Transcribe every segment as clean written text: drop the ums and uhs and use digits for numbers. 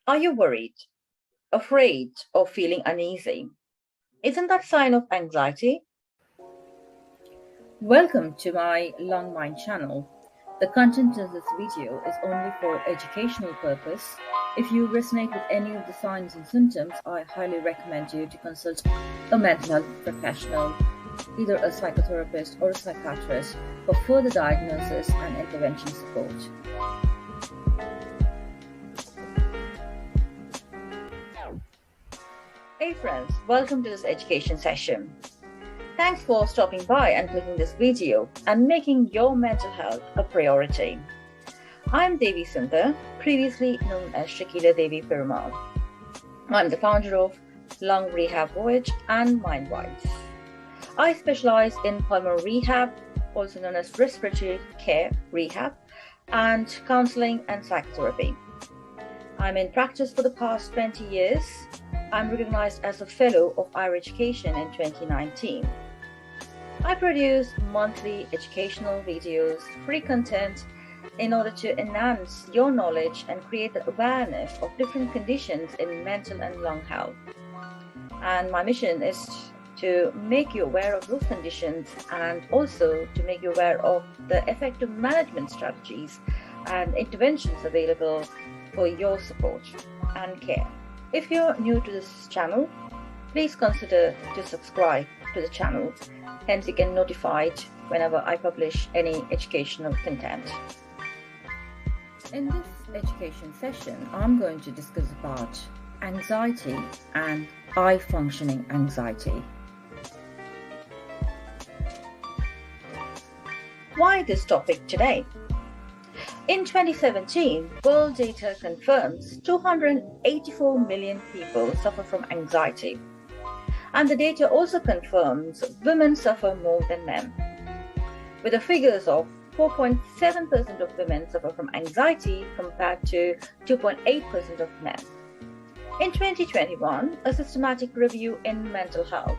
Are you worried, afraid, or feeling uneasy? Isn't that sign of anxiety? Welcome to my Long Mind channel. The content of this video is only for educational purpose. If you resonate with any of the signs and symptoms, I highly recommend you to consult a mental health professional, either a psychotherapist or a psychiatrist, for further diagnosis and intervention support. Hey friends, welcome to this education session. Thanks for stopping by and clicking this video and making your mental health a priority. I'm Devi Sundar, previously known as Shakila Devi Perumal. I'm the founder of Pulmonary Rehab, Voyage and Mind-Wise. I specialize in pulmonary rehab, also known as respiratory care rehab, and counseling and psychotherapy. I'm in practice for the past 20 years. I'm recognized as a fellow of higher education in 2019. I produce monthly educational videos, free content, in order to enhance your knowledge and create the awareness of different conditions in mental and lung health. And my mission is to make you aware of those conditions and also to make you aware of the effective management strategies and interventions available for your support and care. If you're new to this channel, please consider to subscribe to the channel, hence you get notified whenever I publish any educational content. In this education session, I'm going to discuss about anxiety and high-functioning anxiety. Why this topic today? In 2017, world data confirms 284 million people suffer from anxiety. And the data also confirms women suffer more than men, with the figures of 4.7% of women suffer from anxiety compared to 2.8% of men. In 2021, a systematic review in mental health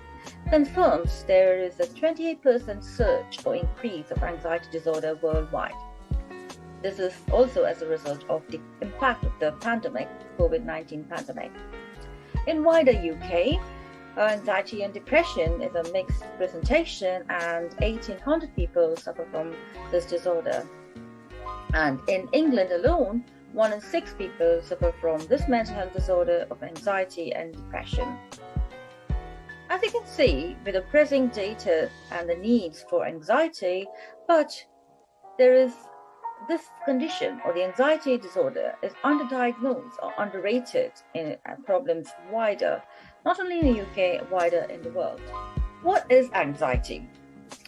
confirms there is a 28% surge or increase of anxiety disorder worldwide. This is also as a result of the impact of the pandemic, COVID-19 pandemic. In wider UK, anxiety and depression is a mixed presentation, and 1,800 people suffer from this disorder. And in England alone, 1 in 6 people suffer from this mental health disorder of anxiety and depression. As you can see, with the pressing data and the needs for anxiety, but there is this condition or the anxiety disorder is underdiagnosed or underrated in problems wider, not only in the UK, wider in the world. What is anxiety?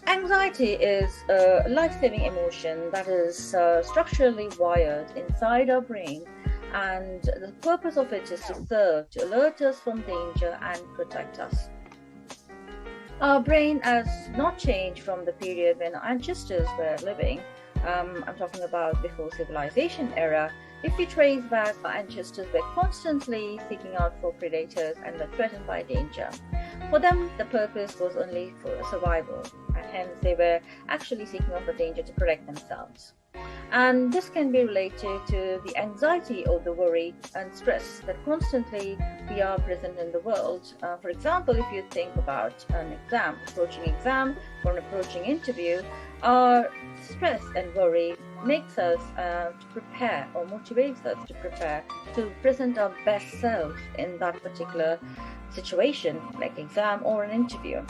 Anxiety is a life-saving emotion that is structurally wired inside our brain, and the purpose of it is to serve to alert us from danger and protect us. Our brain has not changed from the period when ancestors were living. I'm talking about before civilization era. If we trace back, our ancestors were constantly seeking out for predators and were threatened by danger. For them, the purpose was only for survival, and hence they were actually seeking out for danger to protect themselves. And this can be related to the anxiety or the worry and stress that constantly we are present in the world. For example, if you think about an exam, approaching exam or an approaching interview, our stress and worry makes us to prepare or motivates us to prepare to present our best self in that particular situation, like exam or an interview.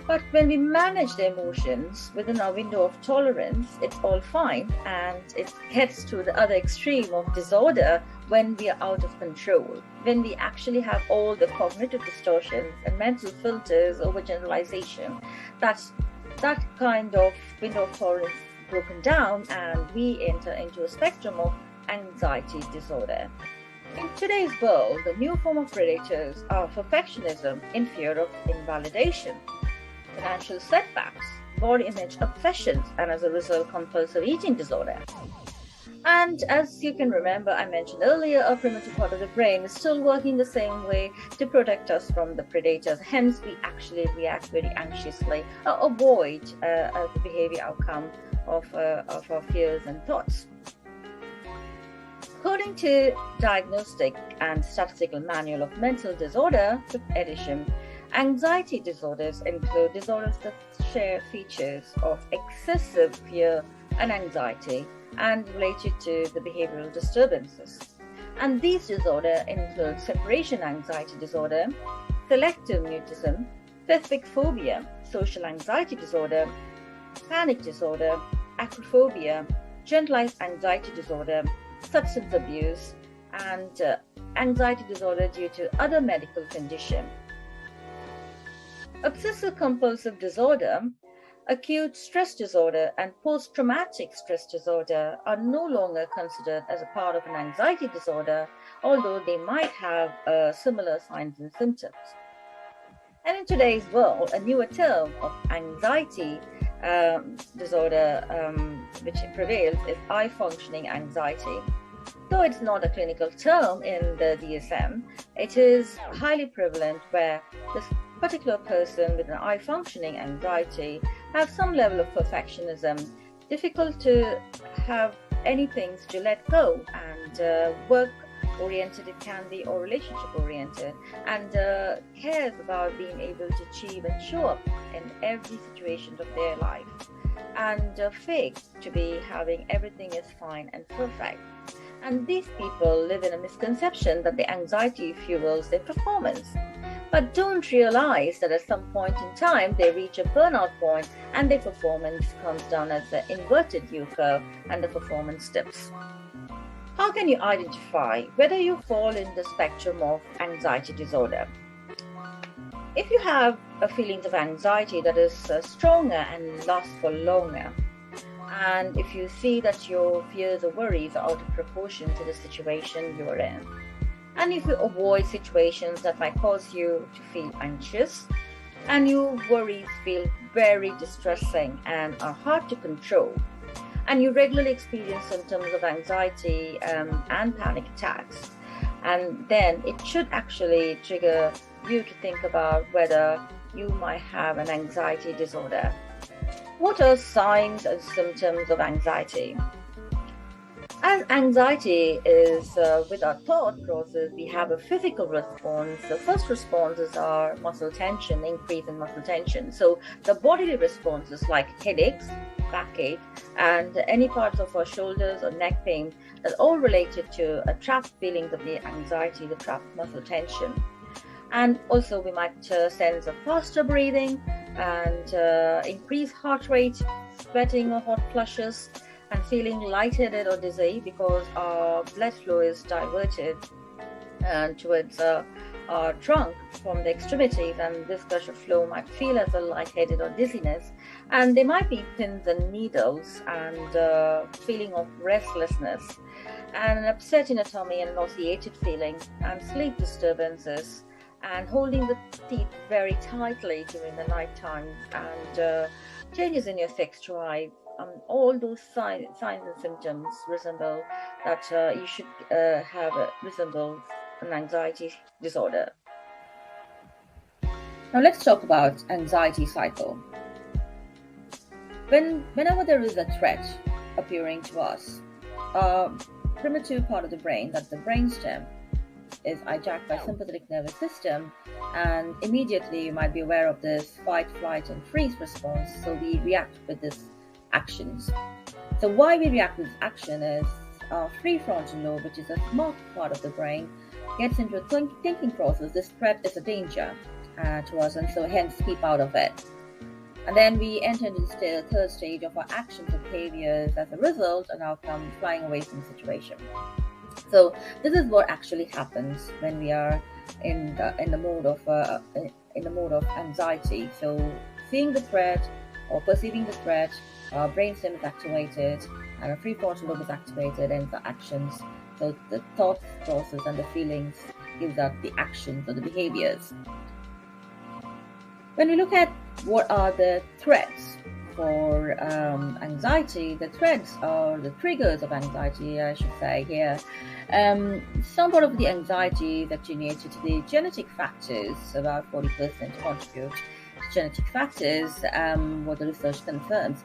But when we manage the emotions within our window of tolerance, it's all fine, and it gets to the other extreme of disorder when we are out of control, when we actually have all the cognitive distortions and mental filters over generalization. That kind of window of tolerance broken down, and we enter into a spectrum of anxiety disorder. In today's world, the new form of predators are perfectionism in fear of invalidation, financial setbacks, body image obsessions, and as a result, compulsive eating disorder. And as you can remember, I mentioned earlier, a primitive part of the brain is still working the same way to protect us from the predators. Hence, we actually react very anxiously or avoid the behavior outcome of our fears and thoughts. According to Diagnostic and Statistical Manual of Mental Disorder, 5th edition, anxiety disorders include disorders that share features of excessive fear and anxiety and related to the behavioral disturbances. And these disorders include separation anxiety disorder, selective mutism, specific phobia, social anxiety disorder, panic disorder, acrophobia, generalized anxiety disorder, substance abuse, and anxiety disorder due to other medical condition. Obsessive compulsive disorder, acute stress disorder, and post-traumatic stress disorder are no longer considered as a part of an anxiety disorder, although they might have similar signs and symptoms. And in today's world, a newer term of anxiety disorder which prevails is high functioning anxiety. Though it's not a clinical term in the DSM, it is highly prevalent where this particular person with an high functioning anxiety have some level of perfectionism, difficult to have any things to let go, and work oriented it can be, or relationship oriented, and cares about being able to achieve and show up in every situation of their life, and fake to be having everything is fine and perfect. And these people live in a misconception that the anxiety fuels their performance, but don't realize that at some point in time they reach a burnout point and their performance comes down as the inverted U curve and the performance dips. How can you identify whether you fall in the spectrum of anxiety disorder? If you have a feeling of anxiety that is stronger and lasts for longer, and if you see that your fears or worries are out of proportion to the situation you are in, and if you avoid situations that might cause you to feel anxious, and your worries feel very distressing and are hard to control, and you regularly experience symptoms of anxiety and panic attacks, and then it should actually trigger you to think about whether you might have an anxiety disorder. What are signs and symptoms of anxiety? As anxiety is with our thought process, we have a physical response. The first responses are muscle tension, increase in muscle tension. So the bodily responses like headaches, backache, and any parts of our shoulders or neck pain, that's all related to a trapped feelings of the anxiety, the trapped muscle tension. And also we might sense a faster breathing and increased heart rate, sweating or hot flushes, and feeling lightheaded or dizzy because our blood flow is diverted towards our trunk from the extremities, and this gush of flow might feel as a lightheaded or dizziness. And there might be pins and needles and feeling of restlessness and an upset in the tummy and an nauseated feeling and sleep disturbances and holding the teeth very tightly during the night time and changes in your sex drive. All those signs and symptoms resemble that you should resemble an anxiety disorder. Now let's talk about anxiety cycle. Whenever there is a threat appearing to us, primitive part of the brain, that's the brainstem, is hijacked by sympathetic nervous system, and immediately you might be aware of this fight, flight, and freeze response. So we react with these actions. So why we react with this action is our prefrontal lobe, which is a smart part of the brain, gets into a thinking process. This threat is a danger to us, and so hence keep out of it. And then we enter into the third stage of our actions and behaviors as a result, and outcome flying away from the situation. So this is what actually happens when we are in the mode of anxiety. So seeing the threat or perceiving the threat, our brainstem is activated and our prefrontal lobe is activated, and the actions. So the thought process and the feelings gives out the actions or the behaviors. When we look at what are the threats for anxiety, the threats are the triggers of anxiety, I should say here. Some part of the anxiety is attributed to the genetic factors. About 40% contribute to genetic factors, what the research confirms.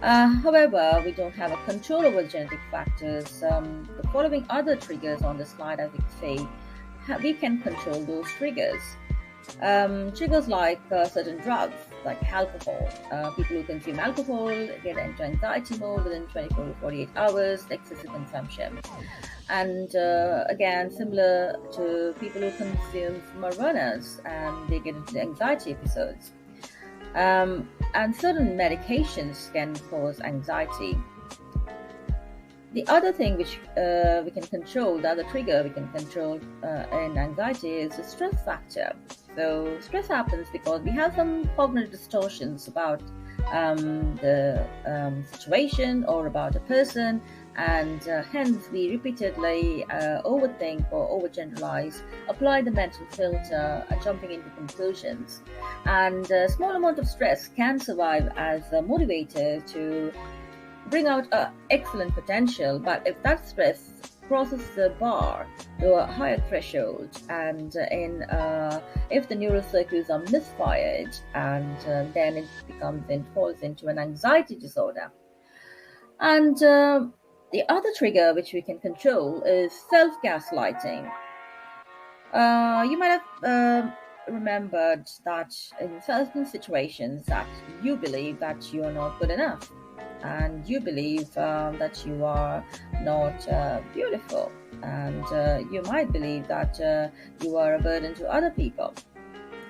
However, we don't have a control over genetic factors. The following other triggers on the slide, as we say, we can control those triggers. Triggers like certain drugs, like alcohol. People who consume alcohol get into anxiety mode within 24 to 48 hours, excessive consumption. And again, similar to people who consume marijuanas, and they get into anxiety episodes. And certain medications can cause anxiety. The other thing which we can control, the other trigger we can control in anxiety is the stress factor. So stress happens because we have some cognitive distortions about the situation or about a person, and hence we repeatedly overthink or overgeneralize, apply the mental filter, jumping into conclusions. And a small amount of stress can survive as a motivator to bring out excellent potential, but if that stress crosses the bar to a higher threshold, and if the neural circuits are misfired, and then it falls into an anxiety disorder. And the other trigger which we can control is self-gaslighting. You might have remembered that in certain situations that you believe that you are not good enough, and you believe that you are not beautiful, and you might believe that you are a burden to other people.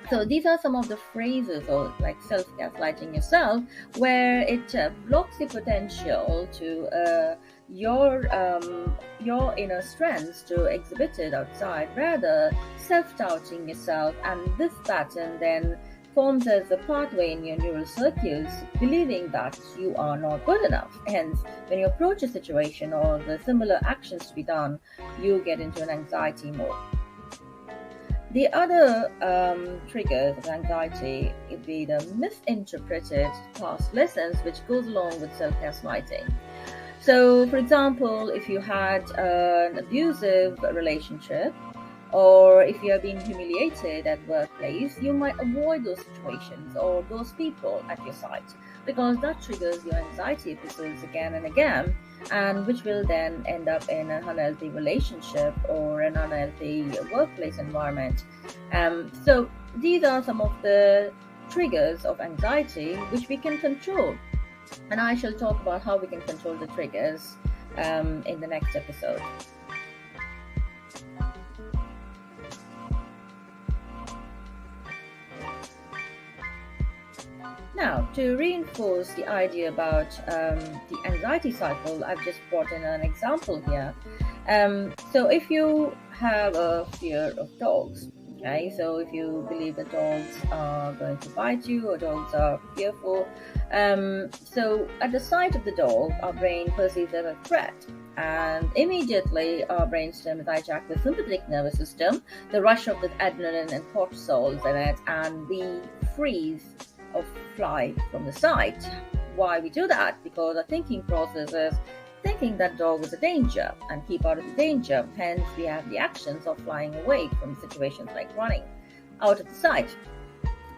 So these are some of the phrases, or like self-gaslighting yourself, where it blocks the potential to your inner strengths to exhibit it outside, rather self-doubting yourself. And this pattern then forms as a pathway in your neural circuits, believing that you are not good enough. Hence, when you approach a situation or the similar actions to be done, you get into an anxiety mode. The other triggers of anxiety would be the misinterpreted past lessons, which goes along with self-gaslighting. So, for example, if you had an abusive relationship, or if you are being humiliated at workplace, you might avoid those situations or those people at your site, because that triggers your anxiety episodes again and again, and which will then end up in an unhealthy relationship or an unhealthy workplace environment. So these are some of the triggers of anxiety which we can control, and I shall talk about how we can control the triggers in the next episode. Now, to reinforce the idea about the anxiety cycle, I've just brought in an example here. So if you have a fear of dogs, okay, so if you believe that dogs are going to bite you, or dogs are fearful, so at the sight of the dog, our brain perceives it as a threat. And immediately our brainstem is hijacked with sympathetic nervous system, the rush of the adrenaline and cortisol in it, and we freeze or fly from the site. Why we do that? Because our thinking process is thinking that dog is a danger and keep out of the danger. Hence, we have the actions of flying away from situations like running out of the sight.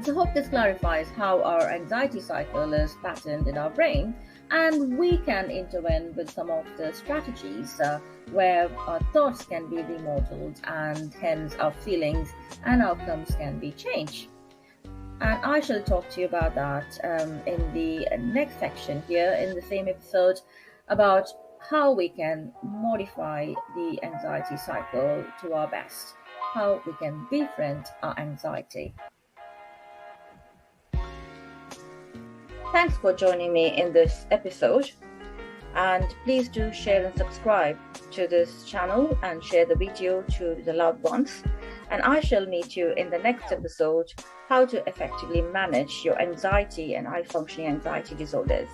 So, hope this clarifies how our anxiety cycle is patterned in our brain, and we can intervene with some of the strategies where our thoughts can be remodeled, and hence our feelings and outcomes can be changed. And I shall talk to you about that in the next section here in the same episode, about how we can modify the anxiety cycle to our best, how we can befriend our anxiety. Thanks for joining me in this episode, and please do share and subscribe to this channel and share the video to the loved ones. And I shall meet you in the next episode, how to effectively manage your anxiety and high functioning anxiety disorders.